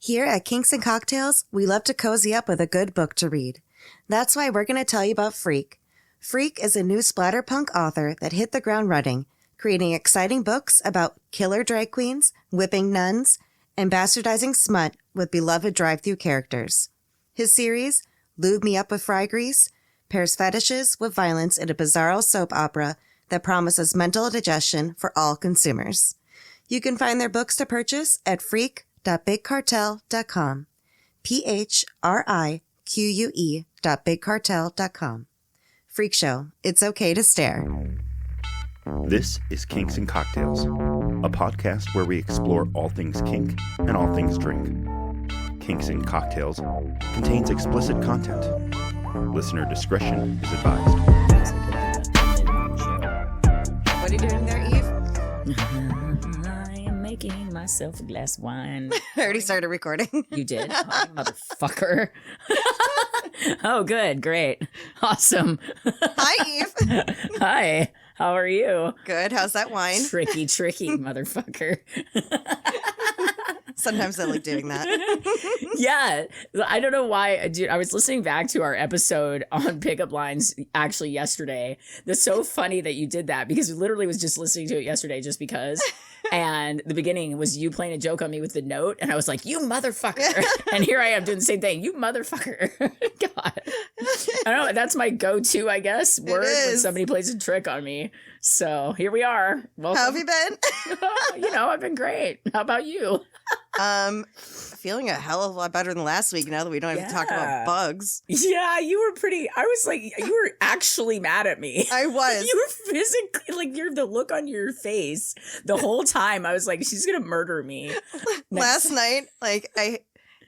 Here at Kinks and Cocktails, we love to cozy up with a good book to read. That's why we're going to tell you about Freak. Freak is a new splatterpunk author that hit the ground running, creating exciting books about killer drag queens, whipping nuns, and bastardizing smut with beloved drive-thru characters. His series, Lube Me Up with Fry Grease, pairs fetishes with violence in a bizarro soap opera that promises mental digestion for all consumers. You can find their books to purchase at freak.bigcartel.com. PHRIQUE.bigcartel.com. Freak Show. It's okay to stare. This is Kinks and Cocktails, a podcast where we explore all things kink and all things drink. Kinks and Cocktails contains explicit content. Listener discretion is advised. What are you doing there, Eve? I am making myself a glass of wine. I already started recording. You did? Oh, motherfucker. Oh, good. Great. Awesome. Hi, Eve. Hi. How are you? Good. How's that wine? Tricky, motherfucker. Sometimes I like doing that. Yeah. I don't know why. Dude, I was listening back to our episode on pickup lines actually yesterday. That's so funny that you did that because we literally was just listening to it yesterday just because. And the beginning was you playing a joke on me with the note. And I was like, you motherfucker. And here I am doing the same thing. You motherfucker. God. I don't know. That's my go-to, I guess, word when somebody plays a trick on me. So here we are. Welcome. How have you been? I've been great. How about you? Feeling a hell of a lot better than last week now that we don't have to talk about bugs. Yeah, you were pretty. I was like, you were actually mad at me. I was. You were physically like, the look on your face the whole time. I was like, she's gonna murder me. Last night,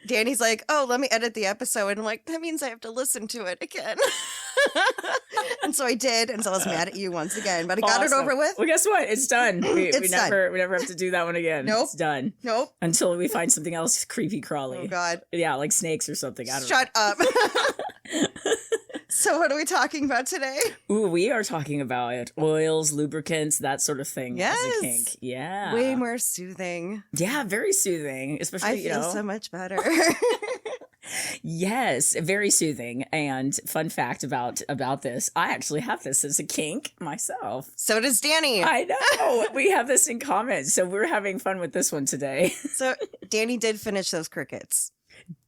Danny's like, oh, let me edit the episode. And I'm like, that means I have to listen to it again. And so I did. And so I was mad at you once again, but I got it over with. Well, guess what? It's done. We done. never have to do that one again. Nope. It's done. Nope. Until we find something else creepy crawly. Oh, God. Yeah, like snakes or something. I don't Shut up. So what are we talking about today? Ooh, we are talking about oils, lubricants, that sort of thing. Yes. As a kink. Yeah. Way more soothing. Yeah, very soothing. Especially, I feel so much better. Yes, very soothing. And fun fact about this, I actually have this as a kink myself. So does Danny. I know. We have this in common. So we're having fun with this one today. So Danny did finish those crickets.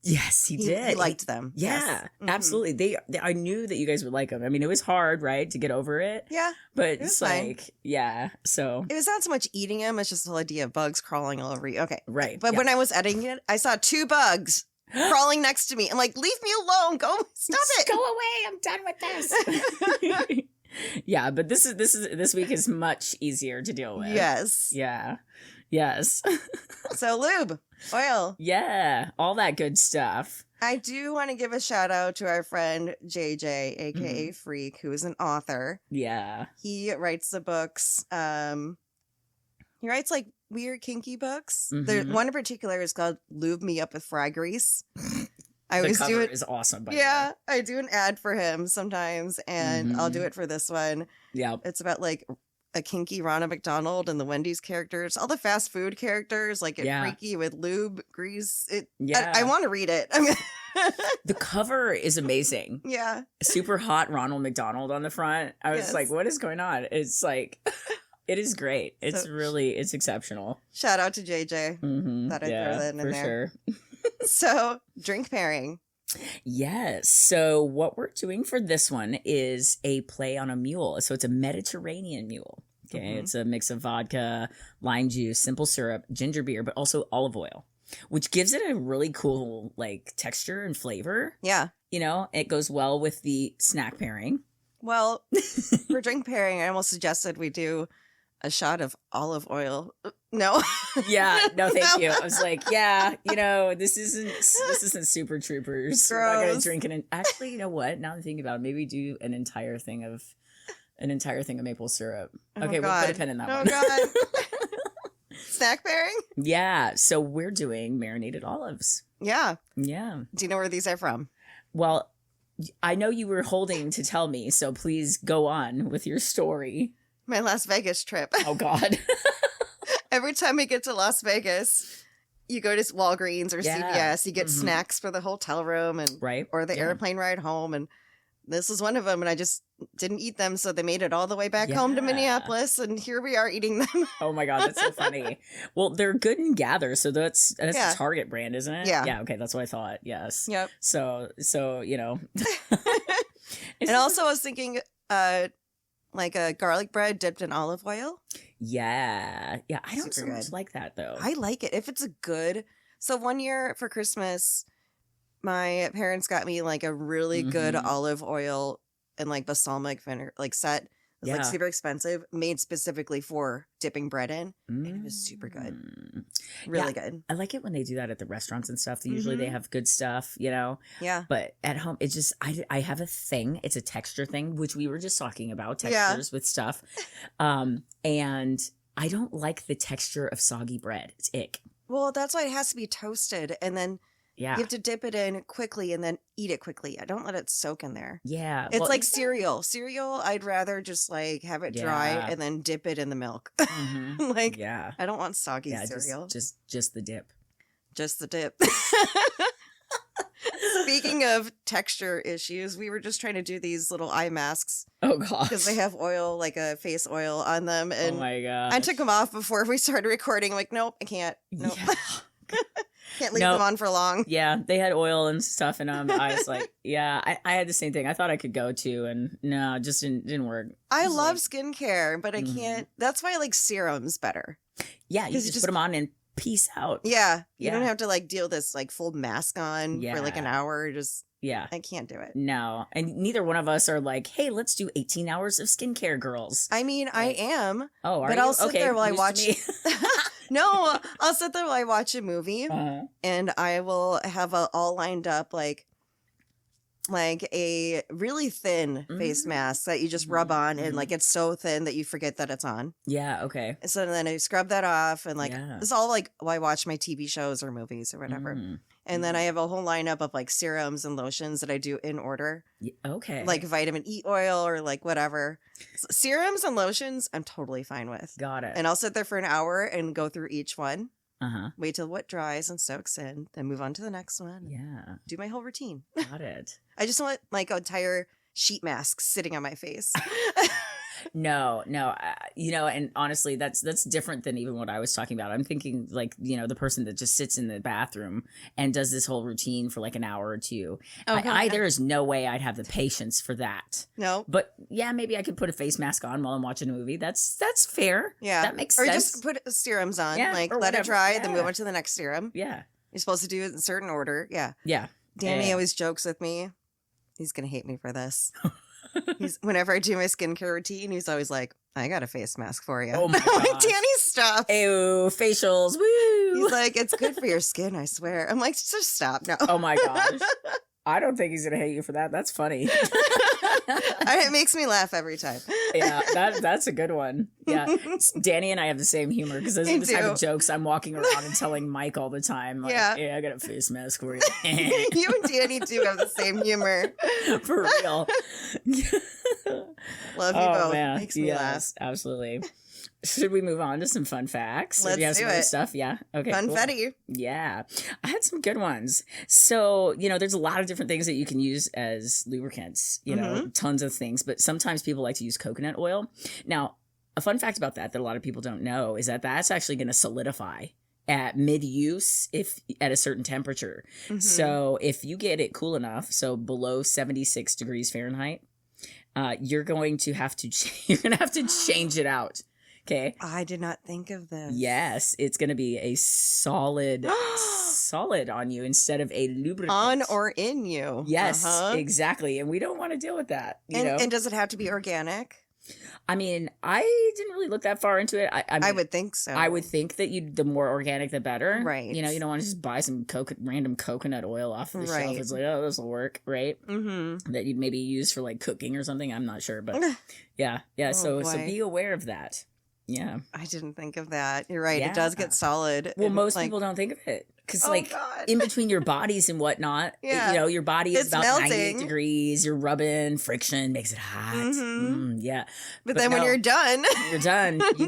Yes, he did. He liked them. Yeah, yes. Absolutely. They I knew that you guys would like them. I mean, it was hard, right, to get over it. Yeah. But it's like, fine. Yeah. So it was not so much eating them. It's just the whole idea of bugs crawling all over you. Okay. Right. But when I was editing it, I saw 2 bugs crawling next to me. I'm like, leave me alone. Go, stop it. Go away. I'm done with this. Yeah, but this week is much easier to deal with. Yes. Yeah. Yes. So lube, oil. Yeah, all that good stuff. I do want to give a shout out to our friend JJ, aka Freak, who is an author. Yeah. He writes the books. He writes like weird kinky books. One in particular is called Lube Me Up with Fry Grease. I always do it. Is awesome. By yeah, I do an ad for him sometimes, and I'll do it for this one. Yeah, it's about like a kinky Ronald McDonald and the Wendy's characters, all the fast food characters, like get freaky with lube, grease. I want to read it. I mean, the cover is amazing. Yeah, super hot Ronald McDonald on the front. I was like, what is going on? It's like, it is great. It's it's exceptional. Shout out to JJ. Thought I'd throw that in there. Sure. So, drink pairing. Yes. So what we're doing for this one is a play on a mule. So it's a Mediterranean mule. Okay. It's a mix of vodka, lime juice, simple syrup, ginger beer, but also olive oil, which gives it a really cool like texture and flavor. Yeah. You know, it goes well with the snack pairing. Well, for drink pairing, I almost suggested we do a shot of olive oil. No. Yeah, no, thank you. I was like, yeah, this isn't Super Troopers. Gross. We're not gonna drink it. Actually, you know what? Now I'm thinking about it, maybe do an entire thing of maple syrup. Okay, God. We'll put a pin in that one. God. Snack pairing? Yeah. So we're doing marinated olives. Yeah. Yeah. Do you know where these are from? Well, I know you were holding to tell me, so please go on with your story. My Las Vegas trip. Oh, God. Every time we get to Las Vegas, you go to Walgreens or Yeah. CVS, you get snacks for the hotel room and or the airplane ride home. And this is one of them. And I just didn't eat them. So they made it all the way back home to Minneapolis. And here we are eating them. Oh my God, that's so funny. Well, they're Good and Gather. So that's a Target brand, isn't it? Yeah. Yeah. Okay. That's what I thought. Yes. Yep. So, you know. And also I was thinking, like a garlic bread dipped in olive oil. Yeah. Yeah. I don't Super so much good. like that though. I like it. If it's a good. So one year for Christmas, my parents got me like a really good olive oil and like balsamic vinegar like set. It was like super expensive, made specifically for dipping bread in. And it was super good. Really good. I like it when they do that at the restaurants and stuff. Usually they have good stuff, you know? Yeah. But at home, it's just, I have a thing. It's a texture thing, which we were just talking about, textures with stuff. And I don't like the texture of soggy bread. It's ick. Well, that's why it has to be toasted. And then you have to dip it in quickly and then eat it quickly. I don't let it soak in there. Yeah. It's like cereal. Cereal, I'd rather just like have it dry and then dip it in the milk. Like, I don't want soggy cereal. Just the dip. Just the dip. Speaking of texture issues, we were just trying to do these little eye masks. Oh, gosh. Because they have oil, like a face oil on them. And oh, my God. I took them off before we started recording. I'm like, nope, I can't. Nope. Yeah. Can't leave them on for long. Yeah, they had oil and stuff in them. I was like, I had the same thing. I thought I could go to, and no, it just didn't work. I love skincare, but I can't. That's why I like serums better. Yeah, you just put them on and peace out. Yeah, you don't have to like deal with this like full mask on for like an hour. Just I can't do it. No, and neither one of us are like, hey, let's do 18 hours of skincare, girls. I mean, I am. Oh, are but you? I'll sit there while I watch. No, Uh-huh. I'll sit there while I watch a movie, and I will have all lined up like a really thin face mask that you just rub on, and like it's so thin that you forget that it's on. Yeah. Okay. So then I scrub that off, and like it's all like while I watch my TV shows or movies or whatever. And then I have a whole lineup of like serums and lotions that I do in order. Okay. Like vitamin E oil or like whatever. Serums and lotions, I'm totally fine with. Got it. And I'll sit there for an hour and go through each one. Wait till what dries and soaks in, then move on to the next one. Yeah. Do my whole routine. Got it. I just want like an entire sheet mask sitting on my face. No, you know, and honestly, that's different than even what I was talking about. I'm thinking like, you know, the person that just sits in the bathroom and does this whole routine for like an hour or two. There is no way I'd have the patience for that. No. But yeah, maybe I could put a face mask on while I'm watching a movie. That's fair. Yeah. That makes sense. sense. Or just put serums on, like let whatever. it dry, then move on to the next serum. Yeah. You're supposed to do it in a certain order. Yeah. Yeah. Danny always jokes with me. He's going to hate me for this. Whenever I do my skincare routine, he's always like, I got a face mask for you. Oh my I'm like, Danny, stop. Ew, facials. Woo. He's like, it's good for your skin, I swear. I'm like, just stop. No. Oh my gosh. I don't think he's going to hate you for that. That's funny. It makes me laugh every time. Yeah, that's a good one. Yeah. Danny and I have the same humor because those are the type of jokes I'm walking around and telling Mike all the time. Like, yeah, I got a face mask for you. You and Danny do have the same humor. For real. Love you both. Man. Makes me laugh. Absolutely. Should we move on to some fun facts? Let's do you have do some it. other stuff? Yeah. Okay. Funfetti. Cool. Yeah. I had some good ones. So, you know, there's a lot of different things that you can use as lubricants, you know, tons of things, but sometimes people like to use coconut oil. Now, a fun fact about that a lot of people don't know is that that's actually going to solidify at mid-use if at a certain temperature. So if you get it cool enough, so below 76 degrees Fahrenheit, you're going to have to change it out. Okay. I did not think of this. Yes, it's going to be a solid on you instead of a lubricant. On or in you. Yes, exactly. And we don't want to deal with that. You know? And does it have to be organic? I mean, I didn't really look that far into it. I mean, I would think so. I would think that the more organic, the better. Right. You know, you don't want to just buy some random coconut oil off the shelf. It's like, oh, this will work, right? That you'd maybe use for like cooking or something. I'm not sure, but yeah. So be aware of that. Yeah. I didn't think of that. You're right. Yeah. It does get solid. Well, most people don't think of it. Because, in between your bodies and whatnot, you know, your body is about melting. 98 degrees. You're rubbing, friction makes it hot. Yeah. But then when you're done. You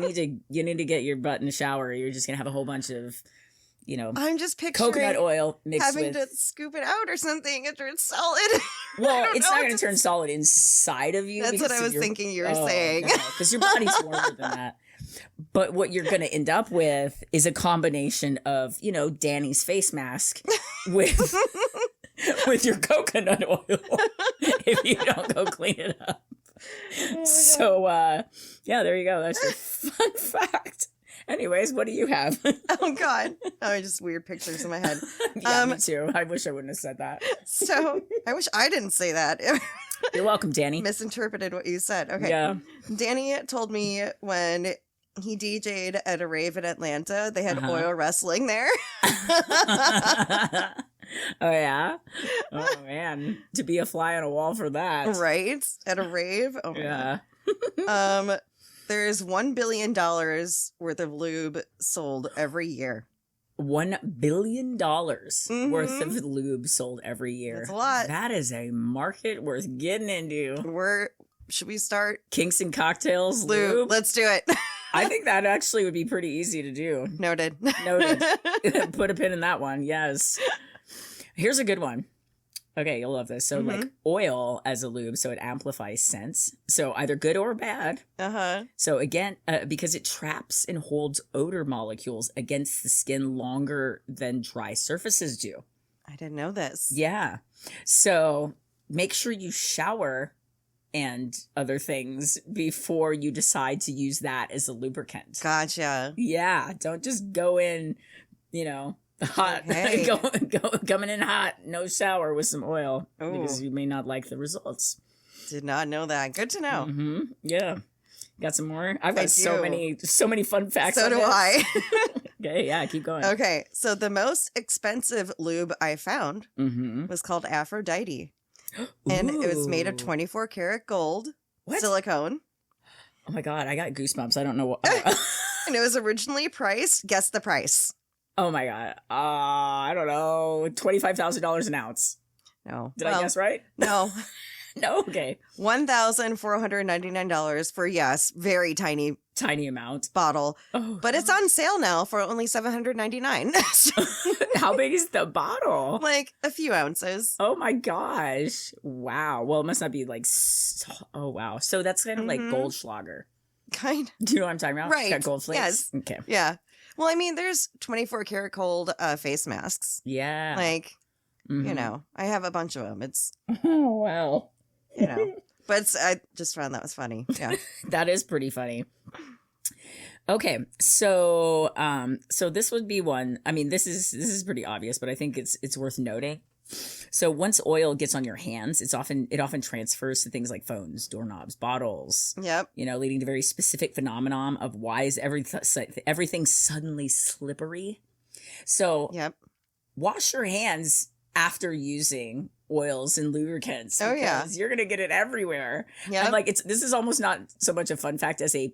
need to get your butt in the shower. You're just going to have a whole bunch of I'm just picturing coconut oil mixed having with... to scoop it out or something after it's solid. Well, it's not going to turn solid inside of you. That's what I was thinking you were saying. Because your body's warmer than that. But what you're going to end up with is a combination of, Danny's face mask with with your coconut oil if you don't go clean it up. So, there you go. That's your fun fact. Anyways, what do you have? Oh, God. Oh, just weird pictures in my head. Me too. I wish I wouldn't have said that. So, I wish I didn't say that. You're welcome, Danny. Misinterpreted what you said. Okay. Yeah. Danny told me when he DJ'd at a rave in Atlanta, they had oil wrestling there. Oh, yeah? Oh, man. To be a fly on a wall for that. Right? At a rave? Oh, yeah. There's $1 billion worth of lube sold every year. $1 billion worth of lube sold every year. That's a lot. That is a market worth getting into. Should we start? Kinks and Cocktails lube? Let's do it. I think that actually would be pretty easy to do. Noted. Put a pin in that one. Yes. Here's a good one. Okay, you'll love this. So, like oil as a lube, so it amplifies scents. So either good or bad. So again, because it traps and holds odor molecules against the skin longer than dry surfaces do. I didn't know this. Yeah. So make sure you shower and other things before you decide to use that as a lubricant. Gotcha. Yeah. Don't just go in, hot, okay. coming in hot, no shower with some oil. Ooh. Because you may not like the results. Did not know that. Good to know. Mm-hmm. Yeah. Got some more? I've got so many fun facts. So do I. Okay, yeah, keep going. Okay, so the most expensive lube I found was called Aphrodite. And it was made of 24 karat gold, silicone. Oh my God, I got goosebumps. I don't know what. And it was originally priced, guess the price. Oh my God. I don't know. $25,000 an ounce. No. Did I guess right? No. No? Okay. $1,499 for, yes, very tiny amount. bottle. Oh, but it's on sale now for only $799. How big is the bottle? Like a few ounces. Oh my gosh. Wow. Well, it must not be like, oh wow. So that's kind of like Goldschlager. Kind. Do you know what I'm talking about? Right. It's got gold flakes. Yes. Okay. Yeah. Well, I mean, there's 24 karat gold face masks. Yeah. Like, I have a bunch of them. It's, oh, wow. But I just found that was funny. Yeah. That is pretty funny. Okay. So, so this would be one. I mean, this is pretty obvious, but I think it's worth noting. So once oil gets on your hands, it often transfers to things like phones, doorknobs, bottles. Yep. Leading to very specific phenomenon of why is everything suddenly slippery. So wash your hands after using oils and lubricants. Oh yeah, you're gonna get it everywhere. Yeah, like this is almost not so much a fun fact as a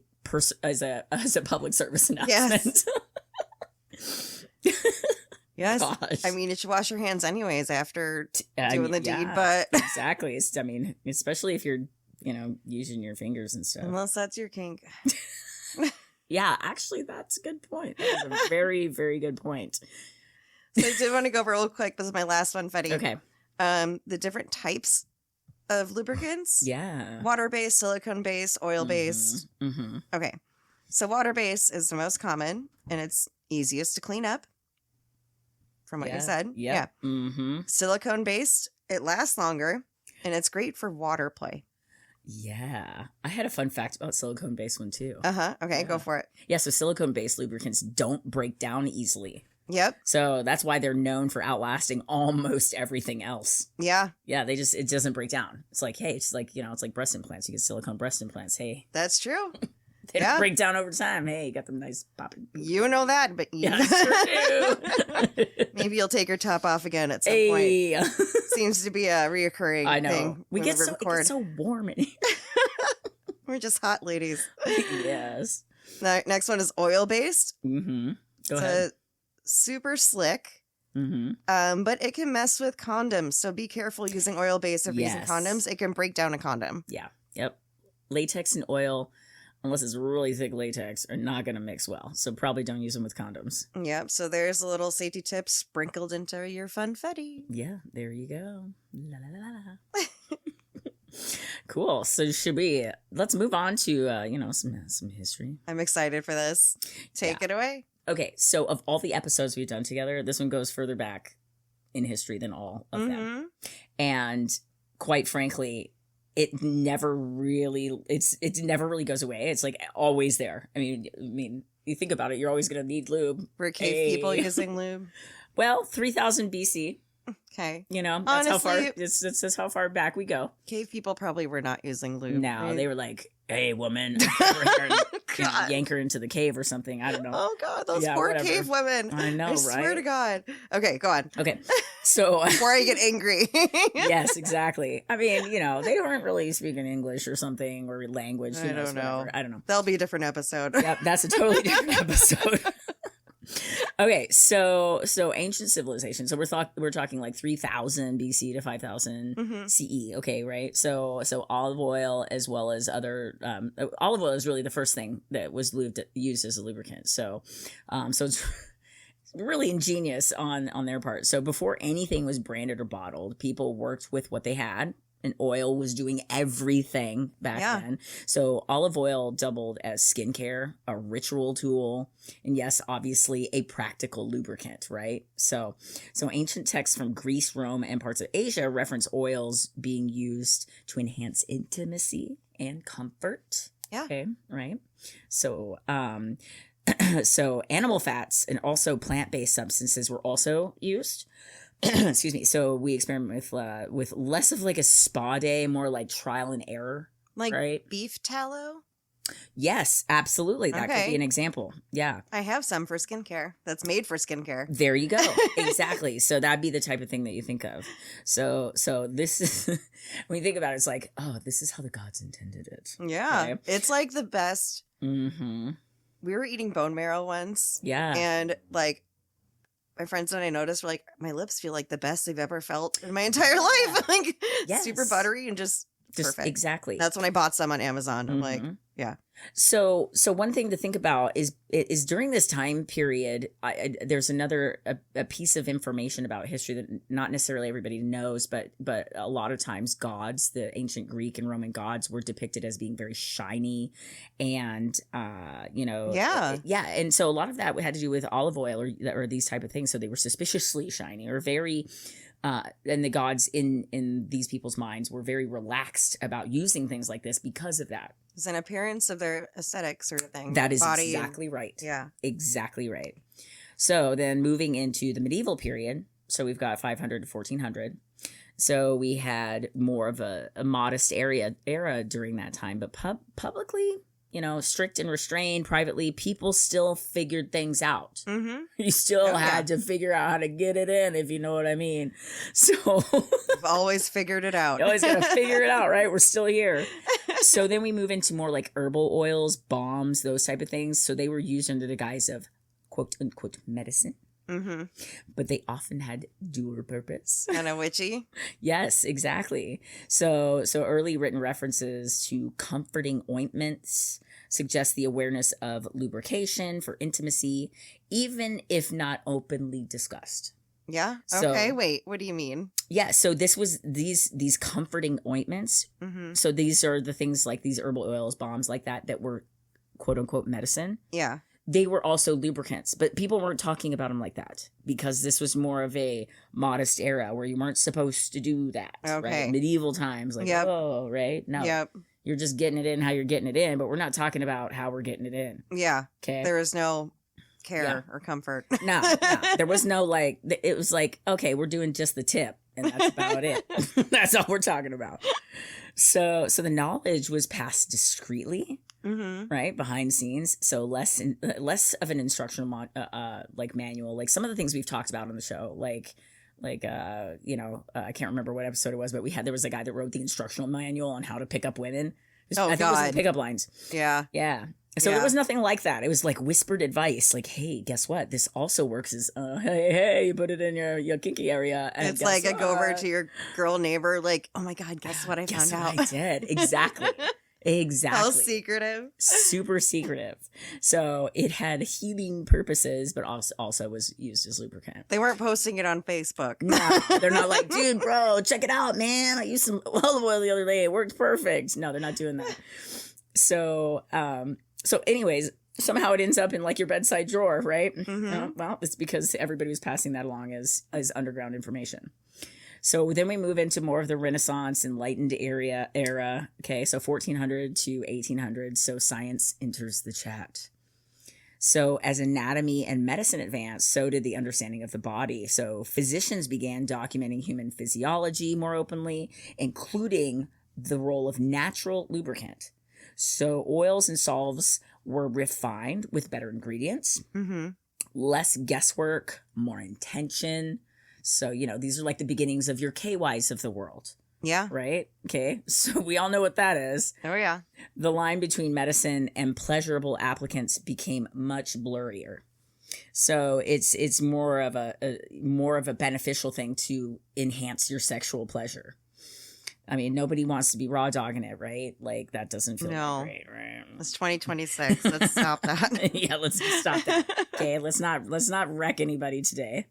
public service announcement. Yes. Yes. Gosh. I mean, you should wash your hands anyways after doing the deed, but exactly. Especially if you're, using your fingers and stuff. Unless that's your kink. Yeah, actually, that's a good point. That is a very, very good point. So I did want to go over real quick. This is my last one, Fetty. Okay. The different types of lubricants. Yeah. Water-based, silicone-based, oil-based. Mm-hmm. Okay. So water-based is the most common, and it's easiest to clean up. From what you said. Yep. Yeah. Mm-hmm. Silicone-based, it lasts longer, and it's great for water play. Yeah. I had a fun fact about silicone-based one, too. Uh-huh. Okay, go for it. Yeah, so silicone-based lubricants don't break down easily. Yep. So that's why they're known for outlasting almost everything else. Yeah. Yeah, it doesn't break down. It's like, hey, it's like, it's like breast implants. You get silicone breast implants. Hey. That's true. They don't break down over time. Hey, you got them nice popping. You know that, but yeah, sure do. Maybe you'll take your top off again at some point. Seems to be a reoccurring thing. It gets so warm in here. We're just hot ladies. Yes. Next one is oil-based. Mm-hmm. Go ahead. Super slick. Mm-hmm. But it can mess with condoms. So be careful using oil-based if you're using condoms. It can break down a condom. Yeah. Yep. Latex and oil unless it's really thick latex, are not going to mix well. So probably don't use them with condoms. Yep. So there's a little safety tip sprinkled into your funfetti. Yeah, there you go. La, la, la, la. Cool. So let's move on to, some history. I'm excited for this. Take it away. Okay. So of all the episodes we've done together, this one goes further back in history than all of them. And quite frankly, it never really goes away. It's like always there. I mean, you think about it, you're always going to need lube. Were cave people using lube? Well, 3000 BC. Okay. That's how far. That's how far back we go. Cave people probably were not using lube. No, right? They were like, "Hey, woman," yank her into the cave or something. I don't know. Oh God, those poor cave women. I know, I right? swear to God. Okay, go on. Okay, so before I get angry. Yes, exactly. I mean, they weren't really speaking English or something or language. I don't know. I don't know. That'll be a different episode. Yep, that's a totally different episode. Okay, so ancient civilization. So we're talking like 3000 BC to 5000 CE. Okay, right. So olive oil as well as other olive oil is really the first thing that was used as a lubricant. So it's really ingenious on their part. So before anything was branded or bottled, people worked with what they had. And oil was doing everything back then. So olive oil doubled as skincare, a ritual tool, and yes, obviously a practical lubricant, right? So ancient texts from Greece, Rome, and parts of Asia reference oils being used to enhance intimacy and comfort. Yeah. Okay, right? So so animal fats and also plant-based substances were also used. Excuse me. So we experiment with less of like a spa day, more like trial and error. Like right? Beef tallow? Yes, absolutely. That could be an example. Yeah. I have some for skincare. That's made for skincare. There you go. Exactly. So that'd be the type of thing that you think of. So this is, when you think about it, it's like, oh, this is how the gods intended it. Yeah. Okay? It's like the best. Mm-hmm. We were eating bone marrow once. Yeah. And like, my friends and I noticed, we're like, my lips feel like the best they've ever felt in my entire life. Like, super buttery and just perfect. Exactly. That's when I bought some on Amazon. I'm like, yeah. So one thing to think about is during this time period, there's another a piece of information about history that not necessarily everybody knows, but a lot of times gods, the ancient Greek and Roman gods, were depicted as being very shiny, and and so a lot of that had to do with olive oil or these type of things. So they were suspiciously shiny or very. And the gods in these people's minds were very relaxed about using things like this because of that. It's an appearance of their aesthetic sort of thing. That is exactly right. Yeah. Exactly right. So then moving into the medieval period, so we've got 500 to 1400. So we had more of a modest era during that time, but publicly, strict and restrained. Privately, people still figured things out. Mm-hmm. You still had to figure out how to get it in, if you know what I mean. So I've always figured it out. You always got to figure it out, right? We're still here. So then we move into more like herbal oils, balms, those type of things. So they were used under the guise of quote unquote medicine. Mm-hmm. But they often had dual purpose. Kind of witchy. Yes, exactly. So early written references to comforting ointments suggest the awareness of lubrication for intimacy, even if not openly discussed. Yeah. Okay. Wait. What do you mean? Yeah. So this was these comforting ointments. Mm-hmm. So these are the things like these herbal oils, balms like that were quote unquote medicine. Yeah. They were also lubricants, but people weren't talking about them like that because this was more of a modest era where you weren't supposed to do that. Okay. Right? Medieval times, like, oh, right? No. Yep. You're just getting it in how you're getting it in, but we're not talking about how we're getting it in. Yeah. Okay. There is no care or comfort. No. There was no like, it was like, okay, we're doing just the tip and that's about it. That's all we're talking about. So the knowledge was passed discreetly. Mm-hmm. Right behind scenes, so less of an instructional like manual, like some of the things we've talked about on the show, I can't remember what episode it was, but there was a guy that wrote the instructional manual on how to pick up women. I think it was in pickup lines. Yeah. So it was nothing like that. It was like whispered advice, like, hey, guess what? This also works as, hey, you put it in your kinky area. And it's like I go over to your girl neighbor, like, oh my God, guess what I found out? I did. Exactly. Exactly. How secretive. Super secretive. So it had healing purposes, but also was used as lubricant. They weren't posting it on Facebook. No, they're not like, dude, bro, check it out, man. I used some olive oil the other day. It worked perfect. No, they're not doing that. So anyways, somehow it ends up in like your bedside drawer, right? Mm-hmm. Well, it's because everybody was passing that along as underground information. So then we move into more of the Renaissance enlightened era. Okay, so 1400 to 1800. So science enters the chat. So as anatomy and medicine advanced, so did the understanding of the body. So physicians began documenting human physiology more openly, including the role of natural lubricant. So oils and salves were refined with better ingredients, less guesswork, more intention. So, these are like the beginnings of your KYs of the world. Yeah. Right? Okay. So we all know what that is. Oh, yeah. The line between medicine and pleasurable applicants became much blurrier. So it's more of a beneficial thing to enhance your sexual pleasure. I mean, nobody wants to be raw dogging it, right? Like that doesn't feel great, right? It's 2026. Let's stop that. Yeah, let's stop that. Okay, let's not wreck anybody today.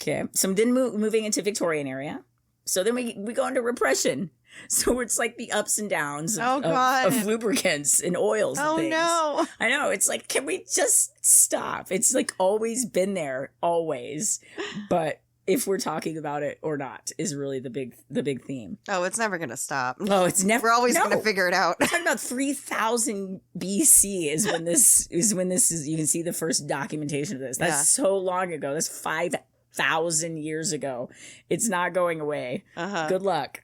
Okay, so then moving into Victorian era. So then we go into repression. So it's like the ups and downs of lubricants and oils and things. No. I know. It's like, can we just stop? It's like always been there, always. But if we're talking about it or not is really the big theme. Oh, it's never going to stop. Oh, it's never. We're always going to figure it out. We're talking about 3000 BC is when this is. You can see the first documentation of this. That's so long ago. That's 5,000 years ago. It's not going away. Good luck.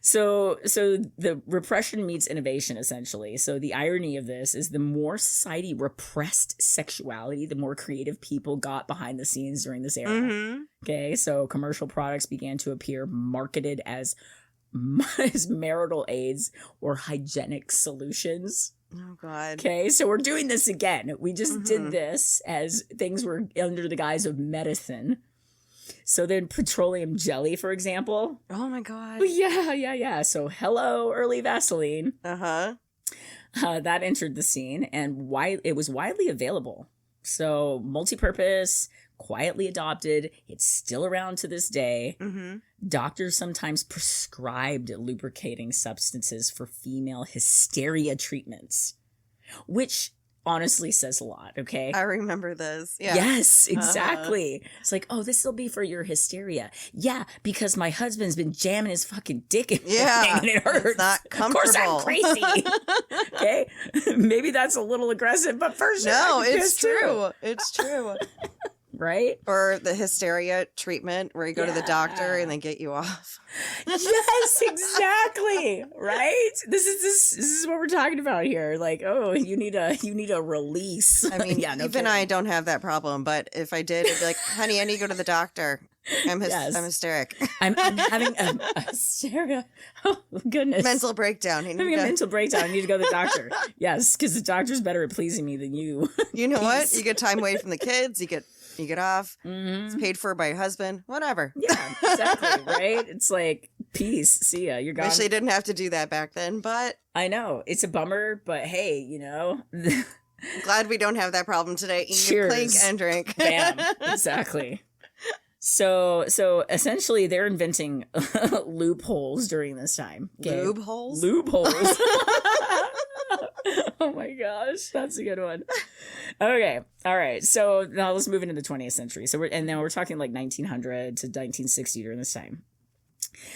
So the repression meets innovation, essentially. So the irony of this is the more society repressed sexuality, the more creative people got behind the scenes during this era. Okay, so commercial products began to appear marketed as marital aids or hygienic solutions. Oh, God. Okay, so we're doing this again. We just did this as things were under the guise of medicine. So then petroleum jelly, for example. Oh, my God. Yeah. So hello, early Vaseline. Uh-huh. That entered the scene, and it was widely available. So multi-purpose, quietly adopted. It's still around to this day. Doctors sometimes prescribed lubricating substances for female hysteria treatments, which honestly says a lot, okay? I remember this. Yeah. Yes, exactly. It's like, oh, this will be for your hysteria. Yeah, because my husband's been jamming his fucking dick in and it hurts. It's not comfortable. Of course I'm crazy. Okay? Maybe that's a little aggressive, but for sure. No, it's true. It's true. Right? Or the hysteria treatment where you go to the doctor and they get you off. Yes, exactly. Right? This is what we're talking about here. Like, oh, you need a release. I mean, even I don't have that problem, but if I did, I'd be like, honey, I need to go to the doctor. I'm hysteric. I'm having a hysteria. Oh, goodness. Mental breakdown. Having a mental breakdown. I need to go to the doctor. Yes, because the doctor's better at pleasing me than you. You know what? You get time away from the kids. You get off. It's paid for by your husband. Whatever. Yeah, exactly. Right? It's like, peace. See ya. You're gone. Wish they didn't have to do that back then, but I know. It's a bummer, but hey, I'm glad we don't have that problem today. Cheers. Clink and drink. Bam. Exactly. So essentially they're inventing loopholes during this time. Okay? Loopholes? Loopholes. Oh my gosh, that's a good one. Okay, all right. So now let's move into the 20th century. So we're talking like 1900 to 1960 during this time.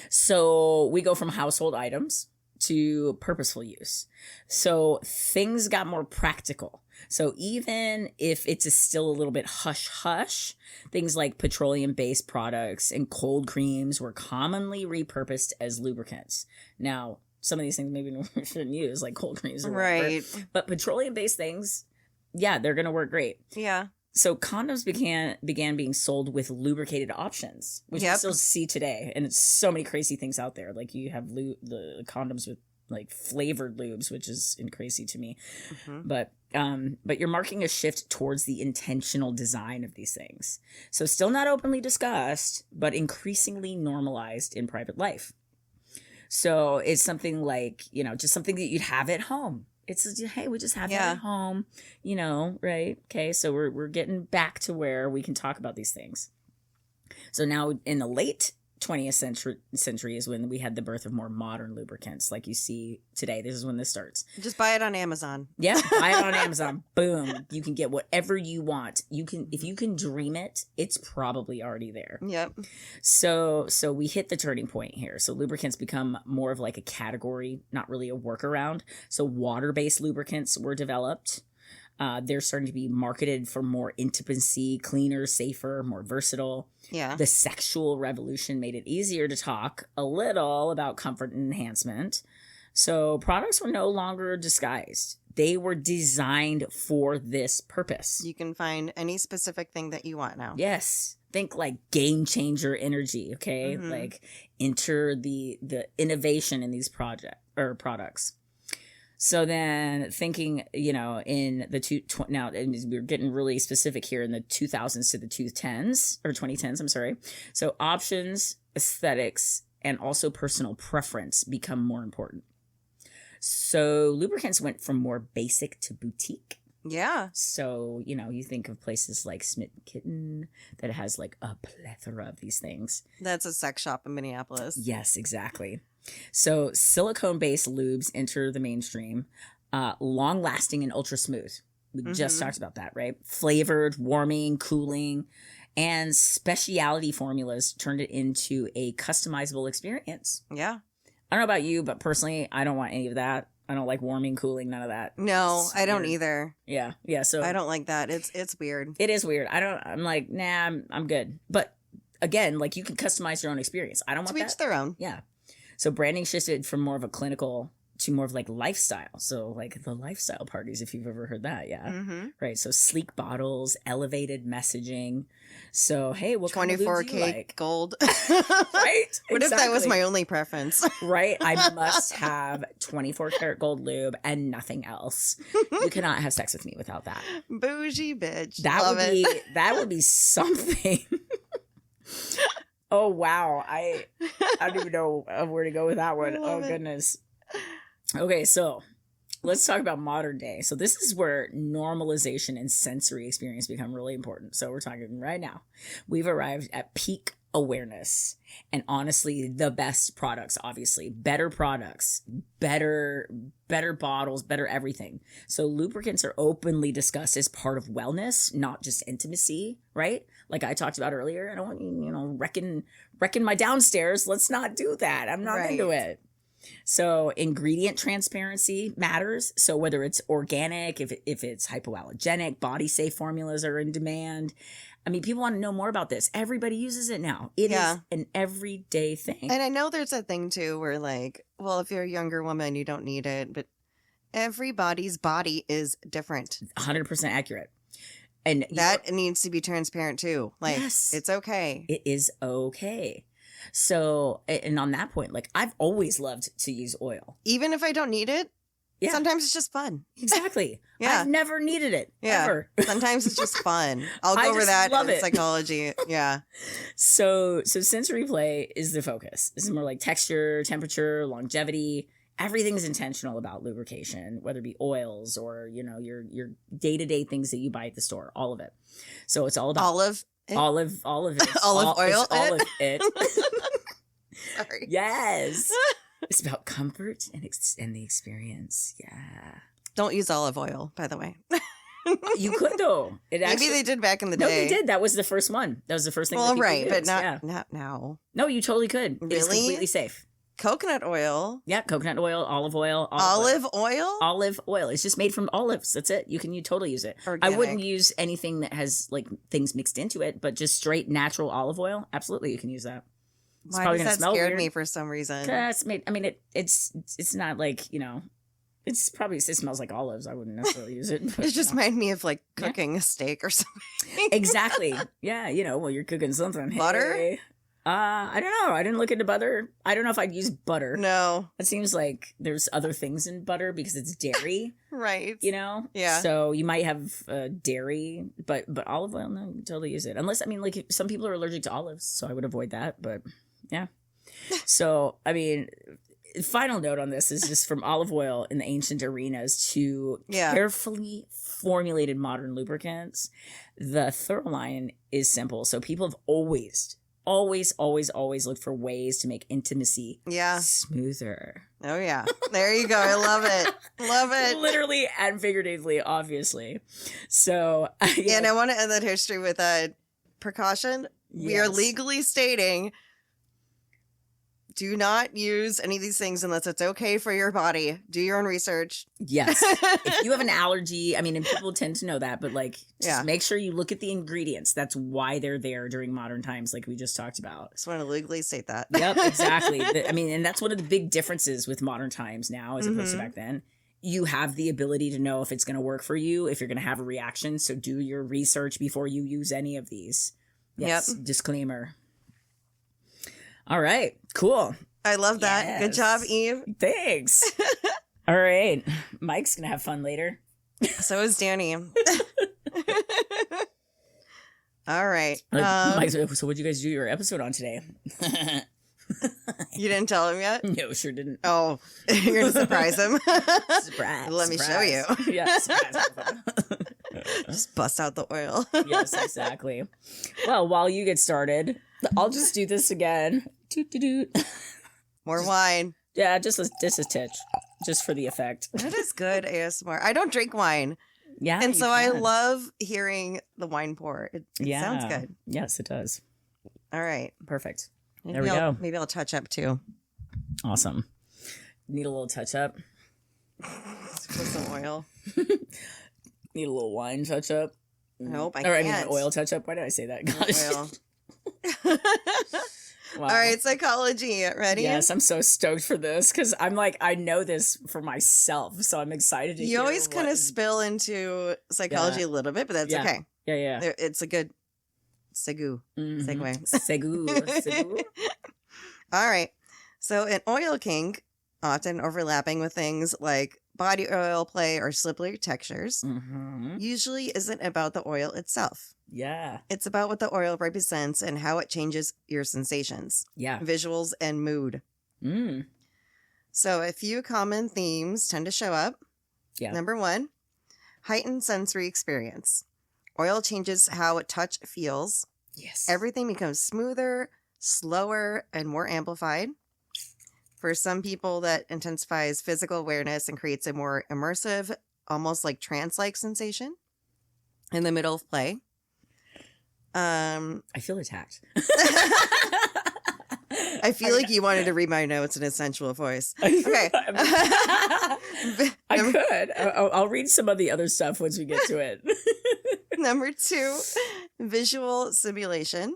So we go from household items to purposeful use. So things got more practical. So even if it's still a little bit hush-hush, things like petroleum-based products and cold creams were commonly repurposed as lubricants. Now, some of these things maybe we shouldn't use, like cold creams or whatever. Right. But petroleum-based things, yeah, they're going to work great. Yeah. So condoms began being sold with lubricated options, which you still see today. And it's so many crazy things out there. Like you have the condoms with like flavored lubes, which is crazy to me. But you're marking a shift towards the intentional design of these things. So still not openly discussed, but increasingly normalized in private life. So it's something like, just something that you'd have at home. It's just, hey, we just have that at home, right? Okay, so we're getting back to where we can talk about these things. So now in the late 20th century is when we had the birth of more modern lubricants like you see today. This is when this starts. Just buy it on Amazon. Yeah, buy it on Amazon. Boom. You can get whatever you want. If you can dream it, it's probably already there. Yep. So we hit the turning point here. So lubricants become more of like a category, not really a workaround. So water-based lubricants were developed. They're starting to be marketed for more intimacy, cleaner, safer, more versatile. Yeah. The sexual revolution made it easier to talk a little about comfort and enhancement. So products were no longer disguised. They were designed for this purpose. You can find any specific thing that you want now. Yes. Think like game changer energy, okay? Mm-hmm. Like enter the innovation in these products. So then thinking, in the now we're getting really specific here in the 2000s to the 2010s, I'm sorry. So options, aesthetics, and also personal preference become more important. So lubricants went from more basic to boutique. Yeah. So, you think of places like Smitten Kitten that has like a plethora of these things. That's a sex shop in Minneapolis. Yes, exactly. So silicone-based lubes enter the mainstream, long-lasting and ultra-smooth. We just talked about that, right? Flavored, warming, cooling, and specialty formulas turned it into a customizable experience. Yeah. I don't know about you, but personally, I don't want any of that. I don't like warming, cooling, none of that. No, It's I don't weird. either. Yeah. So I don't like that. It's weird. It is weird. I'm like, nah, I'm good. But again, like you can customize your own experience. I don't want To that. each their own. Yeah. So branding shifted from more of a clinical to more of like lifestyle. So like the lifestyle parties, if you've ever heard that. Yeah. Mm-hmm. Right. So sleek bottles, elevated messaging. So, hey, what kind of lube do you 24K like? gold. Right? What if that was Exactly. my only preference? Right? I must have 24 karat gold lube and nothing else. You cannot have sex with me without that. Bougie bitch. That Love that would be something. Oh wow. I don't even know where to go with that one. Love Oh it. goodness. Okay, so let's talk about modern day. So this is where normalization and sensory experience become really important. So we're talking right now. We've arrived at peak awareness and honestly the best products, obviously better products, better bottles, better everything. So lubricants are openly discussed as part of wellness, not just intimacy, right? Like I talked about earlier. I don't want you, wrecking my downstairs. Let's not do that. I'm not Right. into it. So ingredient transparency matters. So whether it's organic, if it's hypoallergenic, body safe formulas are in demand. I mean, people want to know more about this. Everybody uses it now. It is an everyday thing. And I know there's a thing too where like, well, if you're a younger woman, you don't need it, but everybody's body is different. 100% accurate. And That needs to be transparent too. Like, Yes. it's okay. it is okay. So, and on that point, like I've always loved to use oil. Even if I don't need it, Yeah. sometimes it's just fun. Exactly. Yeah. I've never needed it. Yeah. Ever. Sometimes it's just fun. I'll go I over just that love in it. psychology. Yeah. So sensory play is the focus. This is more like texture, temperature, longevity. Everything's intentional about lubrication, whether it be oils or, your day-to-day things that you buy at the store, all of it. So it's all about Olive. olive it. Olive It's oil all it. of it. Sorry. Yes. It's about comfort and the experience. Yeah. Don't use olive oil, by the way. You could though. Maybe they did back in the No, day. they did. That was the first one. That was the first thing. Well, that people right, but used. Yeah. not now. No, you totally could. It's Really? completely safe. Coconut oil. Yeah, coconut oil, olive oil. Olive oil? Olive oil. It's just made from olives. That's it. You totally use it. Organic. I wouldn't use anything that has like things mixed into it, but just straight natural olive oil. Absolutely, you can use that. It's Why probably does gonna that smell scare weird. me for some reason? It's made. I mean, it's not like It's probably, it smells like olives. I wouldn't necessarily use it. But, It just reminded me of like cooking a steak or something. Exactly. Yeah. Well, you're cooking something. Butter? Hey. I don't know. I didn't look into butter. I don't know if I'd use butter. No. It seems like there's other things in butter because it's dairy, Right. Yeah. So you might have dairy, but olive oil, no, you can totally use it. Unless, like some people are allergic to olives, so I would avoid that, but yeah. So, final note on this is just from olive oil in the ancient arenas to carefully formulated modern lubricants. The thorough line is simple. So people have always looked for ways to make intimacy smoother. Oh, yeah. There you go. I love it. Love it. Literally and figuratively, obviously. So, and I want to end that history with a precaution. Yes. We are legally stating, do not use any of these things unless it's okay for your body. Do your own research. Yes. If you have an allergy, I mean, and people tend to know that, but like, just make sure you look at the ingredients. That's why they're there during modern times, like we just talked about. Just want to legally state that. Yep, exactly. I mean, and that's one of the big differences with modern times now as opposed to back then. You have the ability to know if it's going to work for you, if you're going to have a reaction. So do your research before you use any of these. Yes. Yep. Disclaimer. All right. Cool. I love that. Yes. Good job, Eve. Thanks. All right. Mike's going to have fun later. So is Danny. All right. Mike, so what'd you guys do your episode on today? You didn't tell him yet? No, sure didn't. Oh, you're going to surprise him? Surprise. Let me show you. Yeah, surprise. Just bust out the oil. Yes, exactly. Well, while you get started, I'll just do this again. Toot. More wine. Yeah, just a titch. Just for the effect. That is good ASMR. I don't drink wine. Yeah. And so I love hearing the wine pour. It sounds good. Yes, it does. All right. Perfect. There we go. Maybe I'll touch up too. Awesome. Need a little touch up. Let's put some oil. Need a little wine touch up. Nope, I or, can't. I mean, an oil touch up. Why did I say that? Gosh. Oil. Wow. All right, psychology. Ready? Yes, I'm so stoked for this because I'm like, I know this for myself, so I'm excited to hear. You always kind of spill into psychology a little bit, but that's okay. Yeah. It's a good segue. Segue. All right. So an oil kink, often overlapping with things like body oil play or slippery textures, usually isn't about the oil itself. Yeah. It's about what the oil represents and how it changes your sensations, visuals, and mood. So a few common themes tend to show up. Yeah. Number 1, heightened sensory experience. Oil changes how a touch feels. Yes. Everything becomes smoother, slower, and more amplified. For some people, that intensifies physical awareness and creates a more immersive, almost like trance-like sensation in the middle of play. I feel attacked. I feel like you wanted to read my notes in a sensual voice. Okay. I could. I'll read some of the other stuff once we get to it. Number 2, visual stimulation.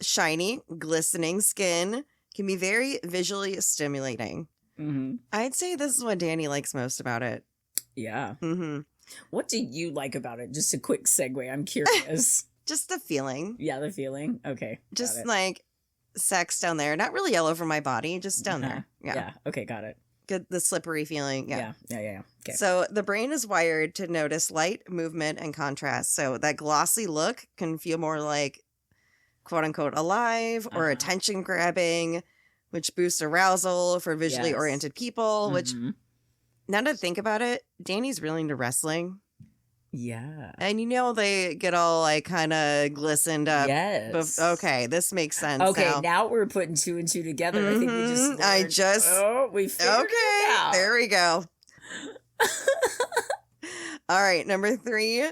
Shiny, glistening skin can be very visually stimulating. I'd say this is what Danny likes most about it. Yeah. What do you like about it? Just a quick segue. I'm curious. Just the feeling. Yeah, the feeling. Okay. Just like sex down there. Not really yellow for my body, just down there. Yeah. Okay, got it. Good, the slippery feeling. Yeah. Okay. So the brain is wired to notice light, movement, and contrast. So that glossy look can feel more like quote unquote alive or attention grabbing, which boosts arousal for visually oriented people, which now that I think about it, Danny's really into wrestling. Yeah. And they get all like kind of glistened up. Yes. Okay, this makes sense. Okay, now we're putting 2 and 2 together. I think we just learned. We figured it out. There we go. All right, number 3.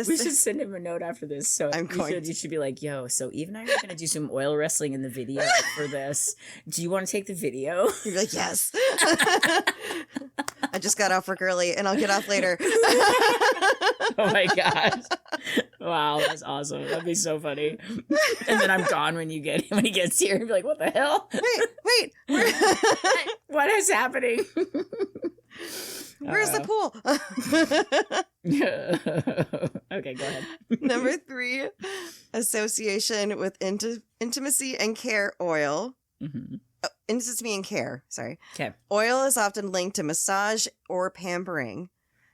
We should send him a note after this. So you should be like, yo, so Eve and I are going to do some oil wrestling in the video for this. Do you want to take the video? You're like, yes. I just got off work early and I'll get off later. Oh my gosh. Wow, that's awesome. That'd be so funny. And then I'm gone when he gets here. He'll be like, what the hell? Wait. What is happening? Where's the pool? Okay, go ahead. Number 3, association with intimacy and care oil. Intimacy and care, sorry. Okay. Oil is often linked to massage or pampering.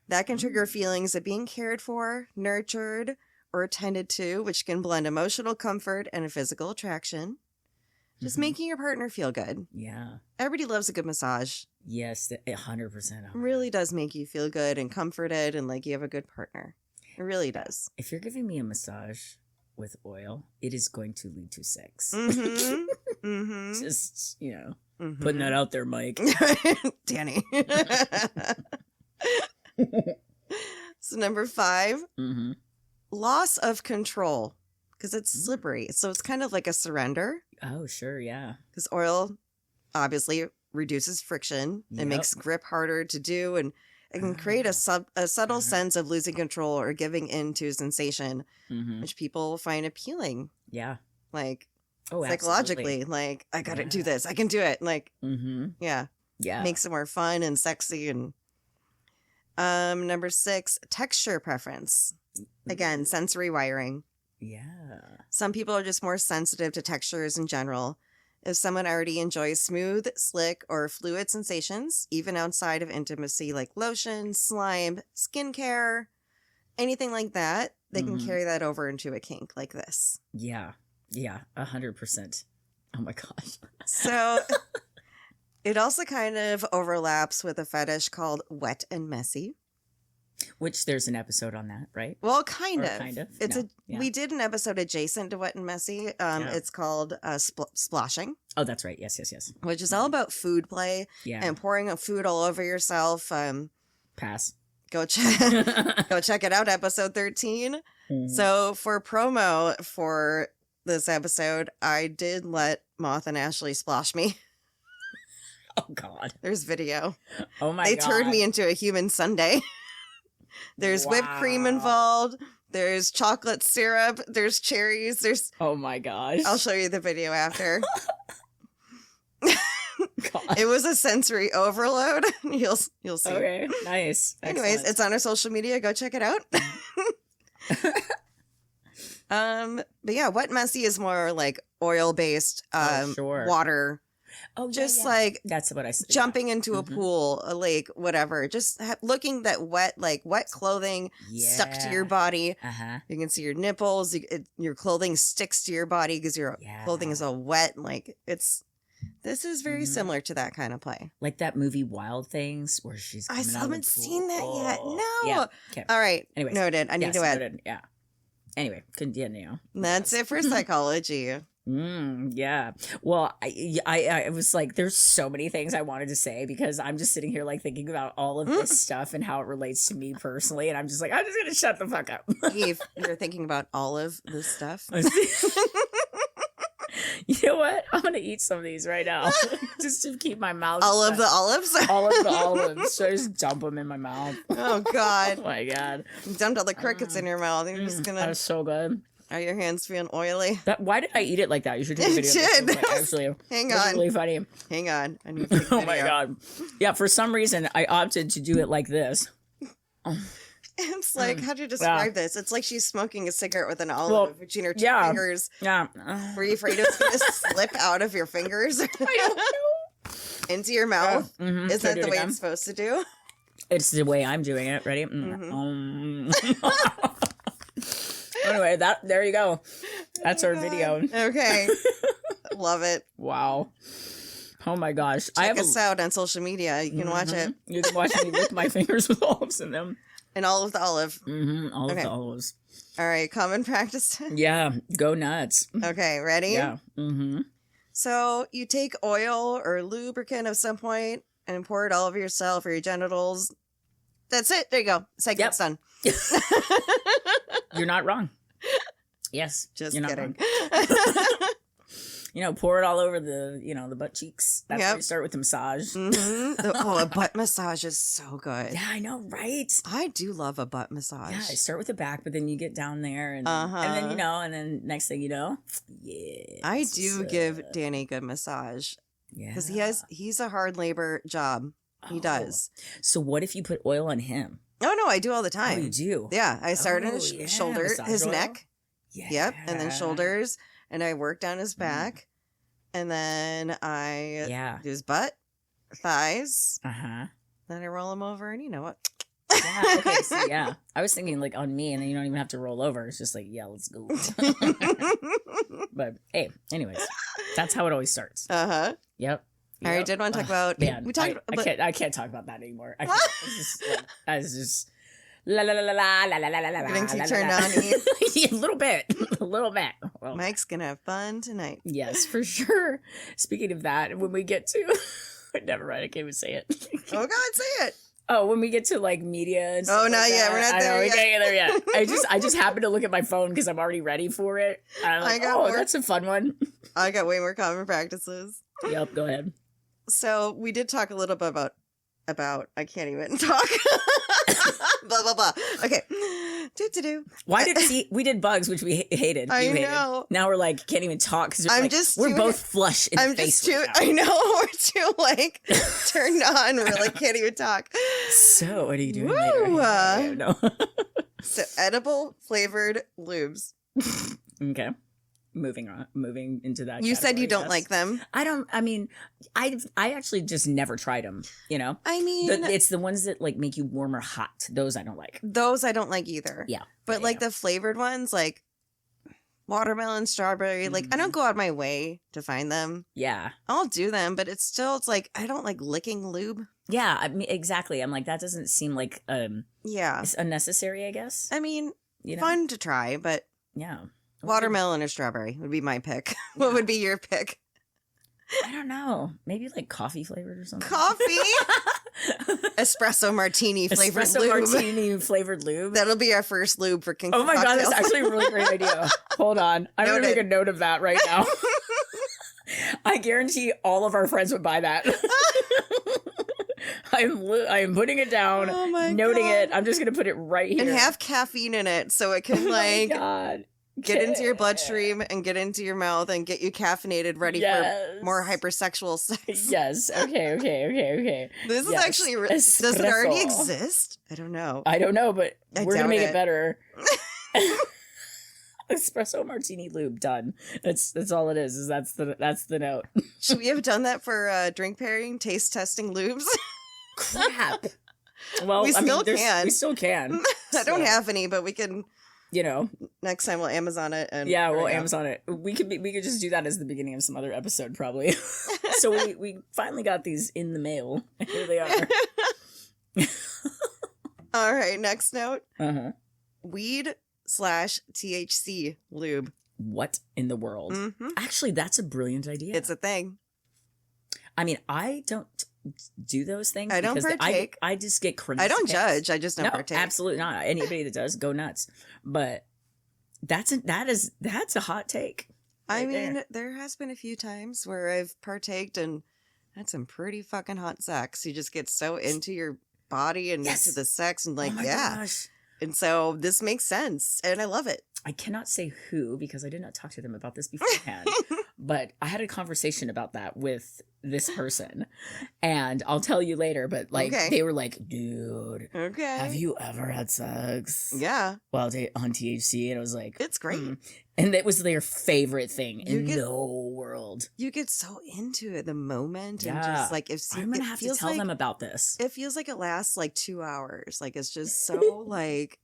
That can trigger feelings of being cared for, nurtured, or attended to, which can blend emotional comfort and physical attraction. Just making your partner feel good. Yeah. Everybody loves a good massage. Yes, 100%. It really does make you feel good and comforted and like you have a good partner. It really does. If you're giving me a massage with oil, it is going to lead to sex. Just, putting that out there, Mike. Danny. So number 5, loss of control, because it's slippery. So it's kind of like a surrender. Oh, sure, yeah. Because oil obviously reduces friction. It makes grip harder to do, and it can create a subtle sense of losing control or giving in to sensation, which people find appealing. Yeah. Like, oh, psychologically, absolutely. like, I gotta do this. I can do it. Like, Yeah. Makes it more fun and sexy. And number 6, texture preference. Again, sensory wiring. Yeah. Some people are just more sensitive to textures in general. If someone already enjoys smooth, slick, or fluid sensations, even outside of intimacy, like lotion, slime, skincare, anything like that, they can carry that over into a kink like this. Yeah. Yeah. 100%. Oh my gosh. So it also kind of overlaps with a fetish called wet and messy. Which there's an episode on that, right? Well, kind Or of. kind of? It's No. Yeah. We did an episode adjacent to wet and messy. It's called splashing, Oh, that's right. Yes. which is all about food play Yeah. and pouring food all over yourself. Pass. Go check it out, episode 13. So for promo for this episode, I did let Moth and Ashley splash me. Oh, God. There's video. Oh, my They God. turned me into a human sundae. There's whipped cream involved. There's chocolate syrup. There's cherries. There's. Oh, my gosh. I'll show you the video after. God. It was a sensory overload. You'll see. Okay. Nice. Anyways, Excellent. it's on our social media. Go check it out. But yeah, wet messy is more like oil based, sure. water. Oh, Just like that's what I said. jumping into a pool, a lake, whatever. Just looking that wet clothing stuck to your body. You can see your nipples. Your clothing sticks to your body because your clothing is all wet. Like this is very similar to that kind of play. Like that movie Wild Things where she's I coming out of haven't the pool. seen that yet. No. Yeah. Okay. All right. Anyways. Noted. I need to Yes, add. noted. Yeah. Anyway, continue. That's it for psychology. Yeah. Well, I was like, there's so many things I wanted to say because I'm just sitting here like thinking about all of this stuff and how it relates to me personally. And I'm just like, I'm just going to shut the fuck up. Eve, you're thinking about all of this stuff. You know what? I'm going to eat some of these right now just to keep my mouth All shut. of the olives? All of the olives. So I just dump them in my mouth. Oh, God. Oh, my God. You dumped all the crickets in your mouth. You're just That going was to... so good. Are your hands feeling oily? Why did I eat it like that? You should do a You video. of this. did. Actually, Hang it was on. really funny. Hang on. I need to take Oh my video. God. Yeah, for some reason, I opted to do it like this. It's like, how do you describe this? It's like she's smoking a cigarette with an olive between her two yeah. fingers. Yeah. Were you afraid it was going to slip out of your fingers? I don't know. Into your mouth? Should Is I that do the it way again? it's supposed to do? It's the way I'm doing it. Ready? Anyway, there you go. That's our video. Okay. Love it. Wow. Oh my gosh. Check us out on social media. You can watch it. You can watch me lick my fingers with olives in them. And all of the olive. All of Okay. the olives. All right. Common practice. Yeah. Go nuts. Okay. Ready? Yeah. So you take oil or lubricant of some point and pour it all over yourself or your genitals. That's it. There you go. Segment's done. You're not wrong. Yes. Just you're not kidding. wrong. Pour it all over the butt cheeks. That's Yep. where you start with the massage. Oh, a butt massage is so good. Yeah, I know, right? I do love a butt massage. Yeah, I start with the back, but then you get down there, and then and then next thing you know, yeah. I do give Danny good massage Yeah, because he's a hard labor job. He does. So what if you put oil on him? Oh no, I do all the Oh, time. you do? Yeah, I start in Oh, his yeah, shoulder, massage his oil? neck. Yeah. Yep, and then shoulders, and I work down his back, and then I do his butt, thighs. Then I roll him over, and you know what? Yeah. Okay. So yeah, I was thinking like on me, and then you don't even have to roll over. It's just like, yeah, let's go. But hey, anyways, That's how it always starts. Uh-huh. Yep. All right, did want to talk about... Man, we talked I can't talk about that anymore. I can't. It's just la la la la la la la la la. Getting too turned on. Yeah, a little bit. Well, Mike's gonna have fun tonight. yes, for sure. Speaking of that, when we get to... Never mind, I can't even say it. Oh, God, say it. Oh, when we get to like media and stuff. Oh, not yet. We're not there yet. We can't get there yet. I just happened to look at my phone because I'm already ready for it. And I'm like, that's a fun one. I got way more common practices. Yep, go ahead. So we did talk a little bit about I can't even talk. Blah blah blah. Okay. Do. Why did we did bugs, which we hated. I hated. know. Now we're like can't even talk because we're both flush in the face. I know we're too like turned on. We're like can't even talk. So what are you doing later? No. So edible flavored lubes. Okay. Moving into that. You said you don't like them. I mean, I actually just never tried them, you know? I mean, it's the ones that like make you warm or hot. Those I don't like. Those I don't like either. Yeah. But the flavored ones, like watermelon, strawberry, like I don't go out of my way to find them. Yeah. I'll do them, but it's like I don't like licking lube. Yeah, I mean, exactly. I'm like, that doesn't seem like it's unnecessary, I guess. I mean, fun to try, but yeah. Watermelon or strawberry would be my pick. Yeah. What would be your pick? I don't know. Maybe like coffee flavored or something. Coffee? Espresso martini flavored lube. Espresso martini flavored lube. That'll be our first lube for Kinks and Cocktails. Cocktails. God, that's actually a really great idea. Hold on. I'm going to make a note of that right now. I guarantee all of our friends would buy that. I am putting it down, noting it. I'm just going to put it right here. And have caffeine in it so it can like... Oh my God. Get into your bloodstream and get into your mouth and get you caffeinated, ready for more hypersexual sex. Yes. Okay. This is actually... Does it already exist? I don't know. But we're going to make it better. Espresso martini lube, done. That's all it is that's the note. Should we have done that for drink pairing, taste testing lubes? Crap. Well, we still can. We still can. I don't have any, but we can... next time we'll Amazon it. And we'll Amazon it. We could just do that as the beginning of some other episode, probably. So we finally got these in the mail. Here they are. All right, next note. Weed/THC lube. What in the world? Mm-hmm. Actually, that's a brilliant idea. It's a thing. I mean, I don't do those things. I don't partake. I just get cringe. I don't judge. I just don't partake. Absolutely not. Anybody that does, go nuts. But that's a hot take. I mean, there has been a few times where I've partaked and had some pretty fucking hot sex. You just get so into your body and into the sex and like, gosh. And so this makes sense and I love it. I cannot say who because I did not talk to them about this beforehand, but I had a conversation about that with this person and I'll tell you later, but like they were like, dude, have you ever had sex? Yeah. Well, on THC. And I was like, it's great. And it was their favorite thing in the whole world. You get so into it, the moment. And just like, I'm going to have to tell them about this. It feels like it lasts like 2 hours. Like it's just so like,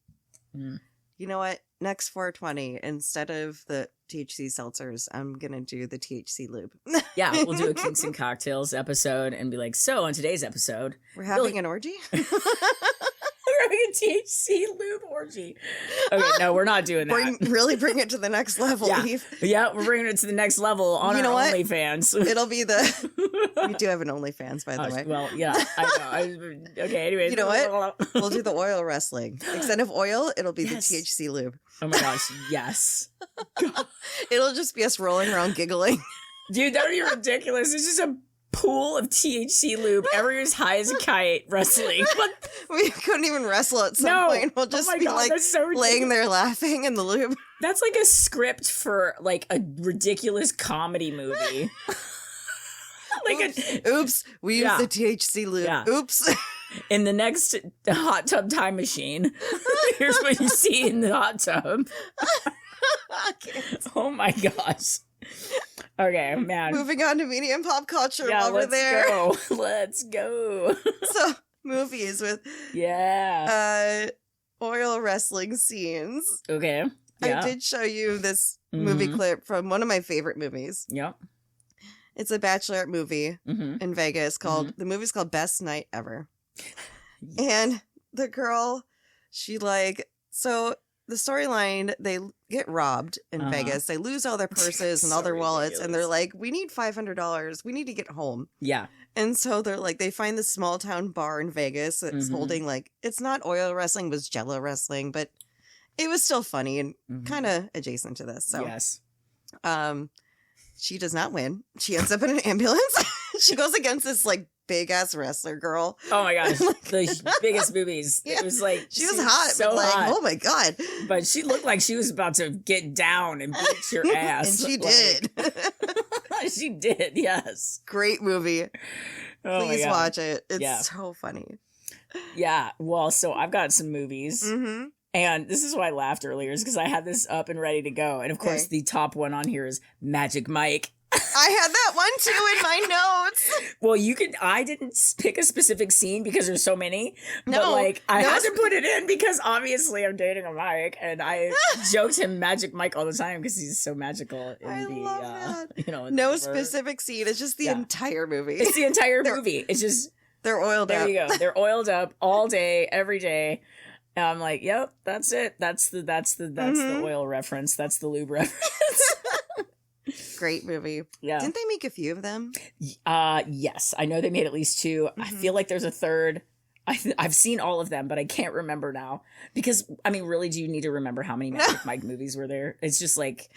you know what? Next 420, instead of the THC seltzers, I'm going to do the THC lube. Yeah, we'll do a Kinks and Cocktails episode and be like, so on today's episode... We're having an orgy? We're having a THC lube orgy. Okay, no, we're not doing that. Really bring it to the next level, Eve. Yeah, we're bringing it to the next level on our OnlyFans. It'll be we do have an OnlyFans, by the way. Well, yeah, I know. Okay, anyways. You know what? We'll do the oil wrestling. Instead of oil, it'll be the THC lube. Oh my gosh, yes. It'll just be us rolling around giggling. Dude, that would be ridiculous. It's just a pool of THC lube. Everyone's high as a kite wrestling. What? We couldn't even wrestle at some point. We'll just be laying there laughing in the lube. That's like a script for like a ridiculous comedy movie. Oops, we use the THC lube. Yeah. Oops. In the next hot tub time machine, here's what you see in the hot tub. Oh my gosh. Okay, man. Moving on to media and pop culture while we're there. Let's go. So, movies with oil wrestling scenes. Okay. Yeah. I did show you this movie clip from one of my favorite movies. Yep. It's a bachelorette movie in Vegas called, the movie's called Best Night Ever. And the girl, she like, so the storyline, they get robbed in Vegas. They lose all their purses and all their wallets. Ridiculous. And they're like, we need $500. We need to get home. Yeah. And so they're like, they find this small town bar in Vegas that's holding like, it's not oil wrestling, it was Jello wrestling, but it was still funny and kind of adjacent to this. So, yes. She does not win. She ends up in an ambulance. She goes against this like big ass wrestler girl. Oh my gosh, the biggest boobies. Yeah. It was like she was hot, so but like hot. Oh my god! But she looked like she was about to get down and beat your ass, and she did. She did. Yes, great movie. Oh Please watch it. It's so funny. Yeah. Well, so I've got some movies. And this is why I laughed earlier, is because I had this up and ready to go. And of course, the top one on here is Magic Mike. I had that one too in my notes. Well, I didn't pick a specific scene because there's so many. No, but like I had to put it in because obviously I'm dating a Mike, and I joked him Magic Mike all the time because he's so magical. I love that. You know, no specific scene. It's just the entire movie. It's the entire movie. It's just they're oiled up. There you go. They're oiled up all day, every day. And I'm like, yep, that's it. That's the oil reference. That's the lube reference. Great movie. Yeah. Didn't they make a few of them? Yes. I know they made at least 2. I feel like there's a third. I've seen all of them, but I can't remember now. Because, I mean, really, do you need to remember how many Magic Mike movies were there? It's just like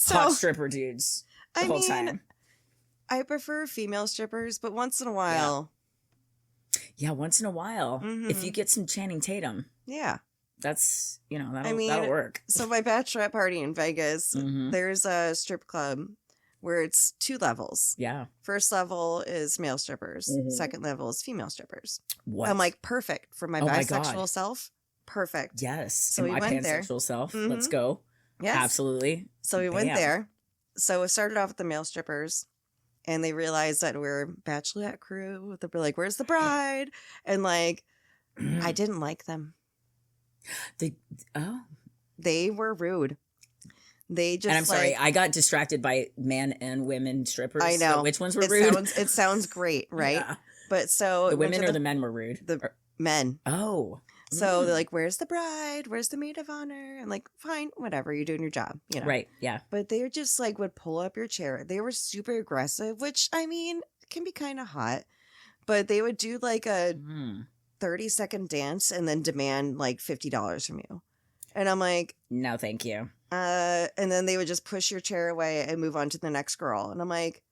hot stripper dudes the whole time. I prefer female strippers, but once in a while. Yeah, once in a while. If you get some Channing Tatum. Yeah. That's, that'll work. So my bachelorette party in Vegas, there's a strip club where it's 2 levels. Yeah. First level is male strippers. Second level is female strippers. What? I'm like, perfect for my bisexual self. Perfect. Yes. So and we my went there. pansexual self. Let's go. Yes. Absolutely. So we went there. So it started off with the male strippers. And they realized that we're bachelorette crew. They're like, where's the bride? And like, I didn't like them. They were rude. They just. And I'm sorry, I got distracted by men and women strippers. I know. So which ones were rude? It sounds great, right? Yeah. But so the women or the men were rude. The men. Oh. So they're like, where's the bride? Where's the maid of honor? I'm like, fine, whatever. You're doing your job, Right. Yeah. But they were just like would pull up your chair. They were super aggressive, which I mean can be kind of hot. But they would do like a 30-second dance and then demand like $50 from you. And I'm like, no, thank you. And then they would just push your chair away and move on to the next girl. And I'm like,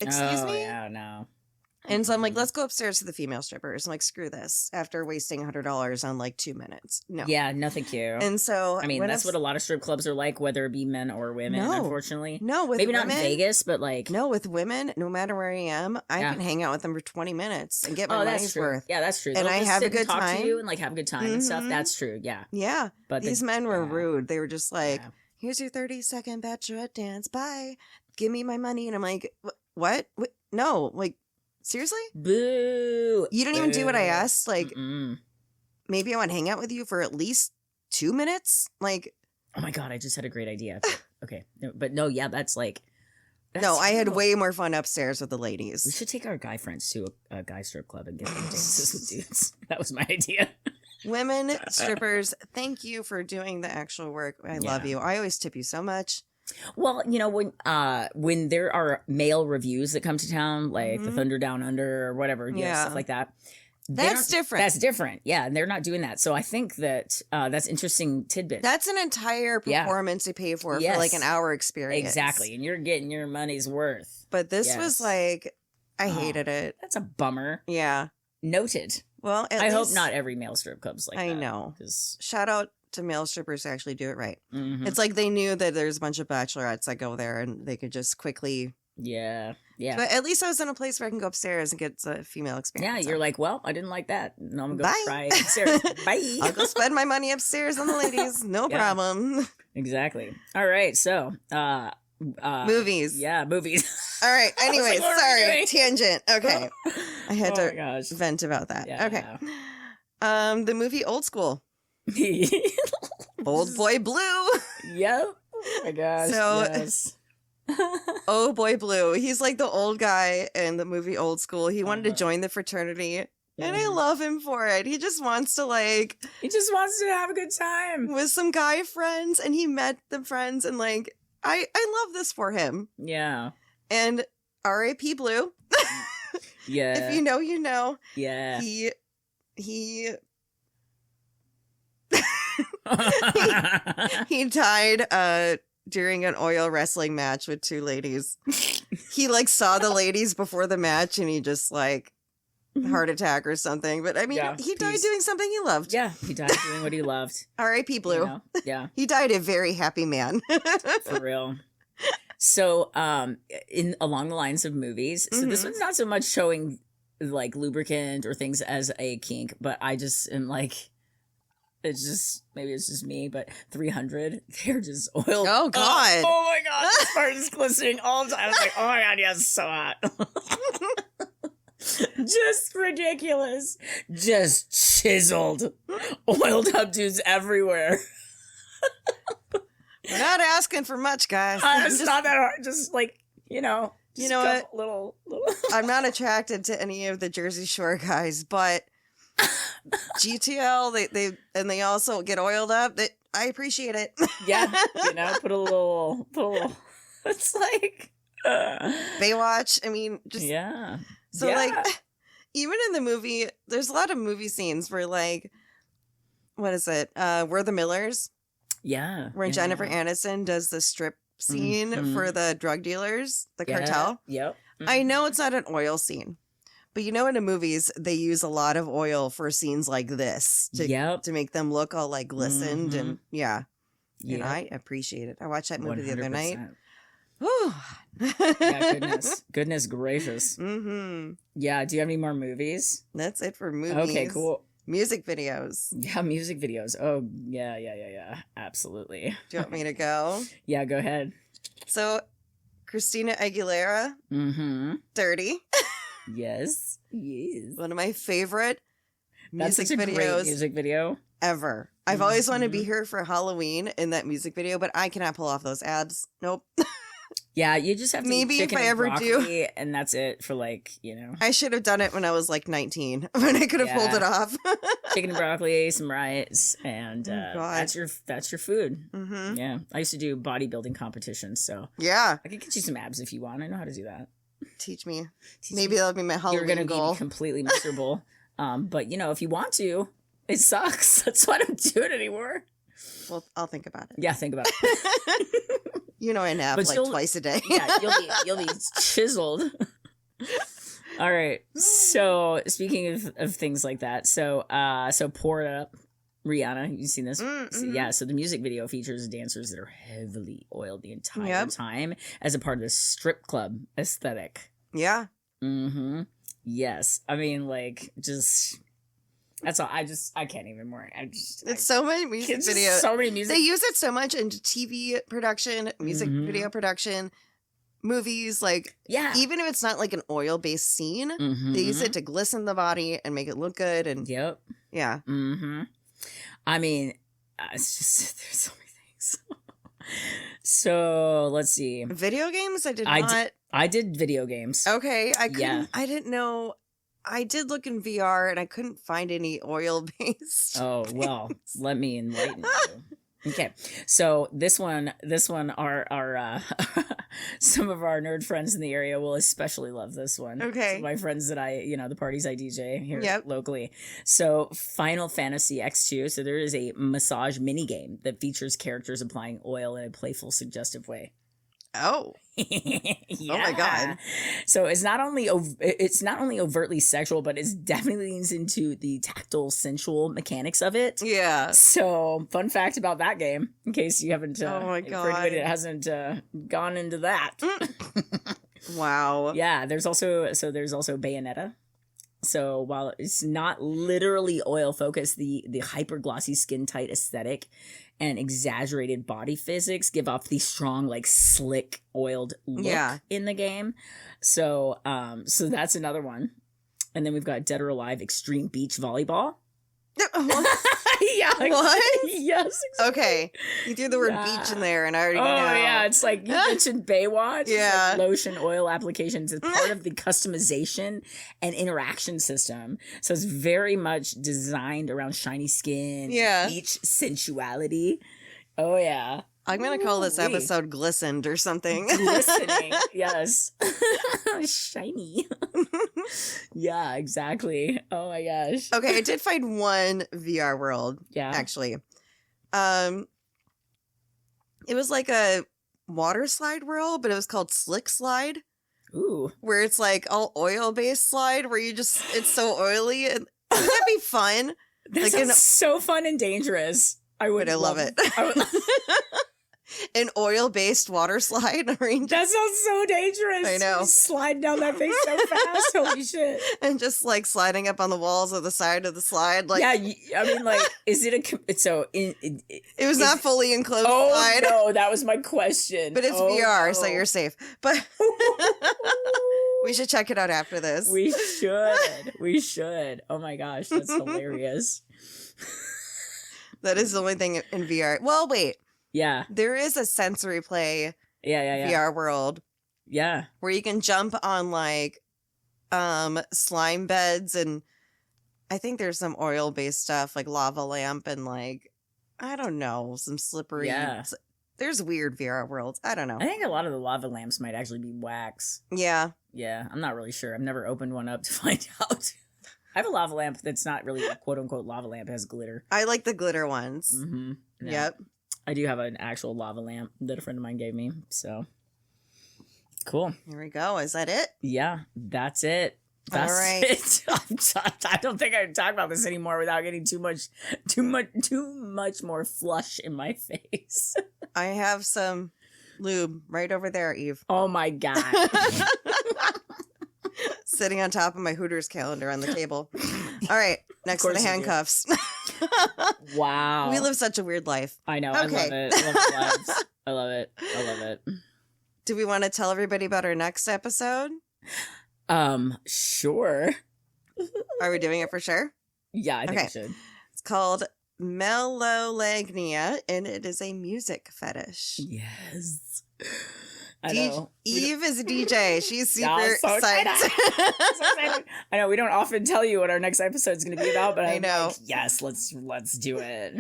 excuse me? Yeah, no. And so I'm like, let's go upstairs to the female strippers. I'm like, screw this. After wasting $100 on like 2 minutes. No. Yeah, no, thank you. And so I mean, that's what a lot of strip clubs are like, whether it be men or women, unfortunately. No, with maybe women, not in Vegas, but like. No, with women, no matter where I am, I can hang out with them for 20 minutes and get my money's worth. Yeah, that's true. And I have a good time. Talk to you and like have a good time and stuff. That's true. Yeah. Yeah. But these men were rude. They were just like, here's your 30-second bachelorette dance. Bye. Give me my money. And I'm like, what? No, like. Seriously? Boo. You didn't even do what I asked? Like, maybe I want to hang out with you for at least 2 minutes? Like. Oh my God, I just had a great idea. Okay. But no, yeah, that's like. No, I had way more fun upstairs with the ladies. We should take our guy friends to a guy strip club and get them dances with dudes. That was my idea. Women strippers, thank you for doing the actual work. I love you. I always tip you so much. Well, when there are male reviews that come to town, like the Thunder Down Under or whatever, stuff like that. That's different. That's different. Yeah, and they're not doing that. So I think that that's interesting tidbit. That's an entire performance to pay for like an hour experience. Exactly, and you're getting your money's worth. But this was like, I hated it. That's a bummer. Yeah. Noted. Well, I hope not every male strip club's like that. I know. Shout out to male strippers to actually do it right. It's like they knew that there's a bunch of bachelorettes that go there and they could just quickly. Yeah. But at least I was in a place where I can go upstairs and get a female experience. Yeah, you're like, well, I didn't like that. No, I'm going to try upstairs. Bye. I'll go spend my money upstairs on the ladies. No problem. Exactly. All right. So, movies. Yeah, movies. All right. Anyway, like, sorry. Tangent. Okay. I had to vent about that. Yeah. Okay. The movie Old School. Old Boy Blue. Yep. Oh my gosh. So Oh boy, Blue. He's like the old guy in the movie Old School. He wanted to join the fraternity, and I love him for it. He just wants to He just wants to have a good time with some guy friends, and he met the friends, and I love this for him. Yeah. And R.A.P. Blue. Yeah. If you know, you know. Yeah. He he died during an oil wrestling match with two ladies. He saw the ladies before the match, and he just heart attack or something. But I mean, he died doing something he loved. Yeah, he died doing what he loved. R.I.P. Blue. You know? Yeah. He died a very happy man. For real. So, along the lines of movies, so this one's not so much showing lubricant or things as a kink, but I just am it's just, maybe it's just me, but 300, they're just oiled. Oh, God. Oh, my God. This part is glistening all the time. I was like, oh, my God, yes, so hot. Just ridiculous. Just chiseled. Oiled up dudes everywhere. We're not asking for much, guys. It's not that hard. Just you know what? Little. I'm not attracted to any of the Jersey Shore guys, but GTL, they also get oiled up. I appreciate it. Yeah, put a little. It's Baywatch. I mean, just yeah. So even in the movie, there's a lot of movie scenes where what is it? We're the Millers. Yeah. Where Jennifer Aniston does the strip scene for the drug dealers, the cartel. Yep. I know it's not an oil scene, but in the movies, they use a lot of oil for scenes like this to make them look all glistened and yeah. I appreciate it. I watched that movie 100%. The other night. Yeah, goodness gracious. Mm-hmm. Yeah, do you have any more movies? That's it for movies. Okay, cool. Music videos. Yeah, music videos. Oh, yeah. Absolutely. Do you want me to go? Yeah, go ahead. So, Christina Aguilera, 30. Yes. One of my favorite music videos. Great music video ever. I've always wanted to be here for Halloween in that music video, but I cannot pull off those abs. Nope. Yeah, you just have to maybe eat chicken if I and ever broccoli, and that's it for I should have done it when I was 19, when I could have pulled it off. Chicken and broccoli, some rice, and that's your food. Mm-hmm. Yeah, I used to do bodybuilding competitions, so yeah, I could get you some abs if you want. I know how to do that. Teach me. Maybe that'll be my Halloween goal. You're going to be completely miserable, but if you want to, it sucks. That's why I don't do it anymore. Well, I'll think about it. Yeah, think about it. I nap twice a day. Yeah, you'll be chiseled. All right. So speaking of things like that, so Pour It Up, Rihanna, you've seen this? Mm-hmm. Yeah. So the music video features dancers that are heavily oiled the entire time as a part of the strip club aesthetic. Yeah. Mm-hmm. Yes. I mean, just. That's all. I can't even more. It's so many music videos. So many music. They use it so much in TV production, music video production, movies. Even if it's not an oil-based scene, they use it to glisten the body and make it look good. And yep. Yeah. Mm-hmm. I mean, it's just there's so many things. So let's see. Video games. I did video games. Okay. I didn't know. I did look in VR and I couldn't find any oil-based. Oh, well, let me enlighten you. Okay. So this one, our some of our nerd friends in the area will especially love this one. Okay. So my friends that the parties I DJ here locally. So Final Fantasy X2. So there is a massage mini game that features characters applying oil in a playful, suggestive way. Oh. Yeah. Oh my God. So it's not only overtly sexual, but it definitely leans into the tactile, sensual mechanics of it. Yeah. So fun fact about that game, in case you haven't, oh my God, for anybody that hasn't gone into that. Wow. Yeah. There's also Bayonetta. So while it's not literally oil focused, the hyper glossy skin tight aesthetic and exaggerated body physics give off the strong, slick oiled look in the game. So that's another one. And then we've got Dead or Alive Extreme Beach Volleyball. Yeah. What? Yes. Exactly. Okay. You threw the word beach in there, and I already know. Yeah. It's like you mentioned Baywatch. Yeah. It's like lotion, oil applications. It's part of the customization and interaction system. So it's very much designed around shiny skin, beach sensuality. Oh, yeah. I'm going to call this episode Glistened or something. Glistening. Yes. Shiny. Yeah, exactly. Oh my gosh. Okay, I did find one VR world. Yeah. Actually. It was like a water slide world, but it was called Slick Slide. Ooh. Where it's like all oil-based slide where you just, it's so oily. And wouldn't that be fun? That sounds so fun and dangerous. I love it. An oil-based water slide. That sounds so dangerous. I know. You slide down that thing so fast. Holy shit. And just like sliding up on the walls of the side of the slide. Like, yeah, I mean, like, is it it was not fully enclosed slide. No, that was my question. But it's VR, so you're safe. But we should check it out after this. We should. Oh my gosh, that's hilarious. That is the only thing in VR. Well, wait. Yeah. There is a sensory play VR world. Yeah. Where you can jump on like slime beds, and I think there's some oil-based stuff like lava lamp and like, I don't know, some slippery. Yeah. There's weird VR worlds. I don't know. I think a lot of the lava lamps might actually be wax. Yeah. Yeah, I'm not really sure. I've never opened one up to find out. I have a lava lamp that's not really a quote-unquote lava lamp. It has glitter. I like the glitter ones. Mm-hmm. Yeah. Yep. I do have an actual lava lamp that a friend of mine gave me. So, cool. Here we go. Is that it? Yeah, that's it. That's all right. it. I don't think I can talk about this anymore without getting too much more flush in my face. I have some lube right over there, Eve. Oh my God. Sitting on top of my Hooters calendar on the table. All right. Next to the handcuffs. Wow. We live such a weird life. I know. Okay. I love it. I love our lives. I love it. I love it. Do we want to tell everybody about our next episode? Sure. Are we doing it for sure? Yeah, I think we should. It's called Melolagnia, and it is a music fetish. Yes. I know. Eve is a DJ. She's super so psyched. So excited. I know we don't often tell you what our next episode is going to be about, but I know. Like, yes, let's do it.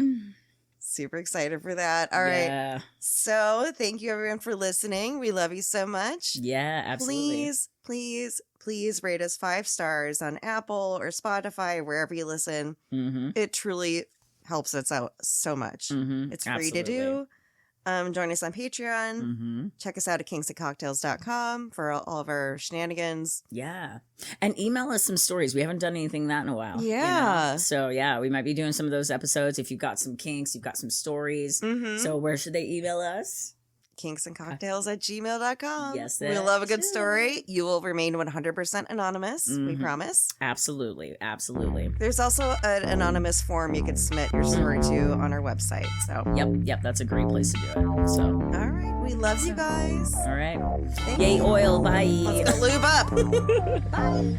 Super excited for that. All right. So thank you everyone for listening. We love you so much. Yeah, absolutely. Please rate us 5 stars on Apple or Spotify, wherever you listen. Mm-hmm. It truly helps us out so much. Mm-hmm. It's free to do. Join us on Patreon. Mm-hmm. Check us out at kinksandcocktails.com for all of our shenanigans. Yeah. And email us some stories. We haven't done anything that in a while. Yeah. You know? So, yeah, we might be doing some of those episodes. If you've got some kinks, you've got some stories. Mm-hmm. So where should they email us? kinksandcocktails@gmail.com. Yes, we love a good story. You will remain 100% anonymous. Mm-hmm. We promise. Absolutely. There's also an anonymous form you can submit your story to on our website. So yep, that's a great place to do it. So all right, we love you guys. All right, yay oil, bye. Let's go lube up. Bye.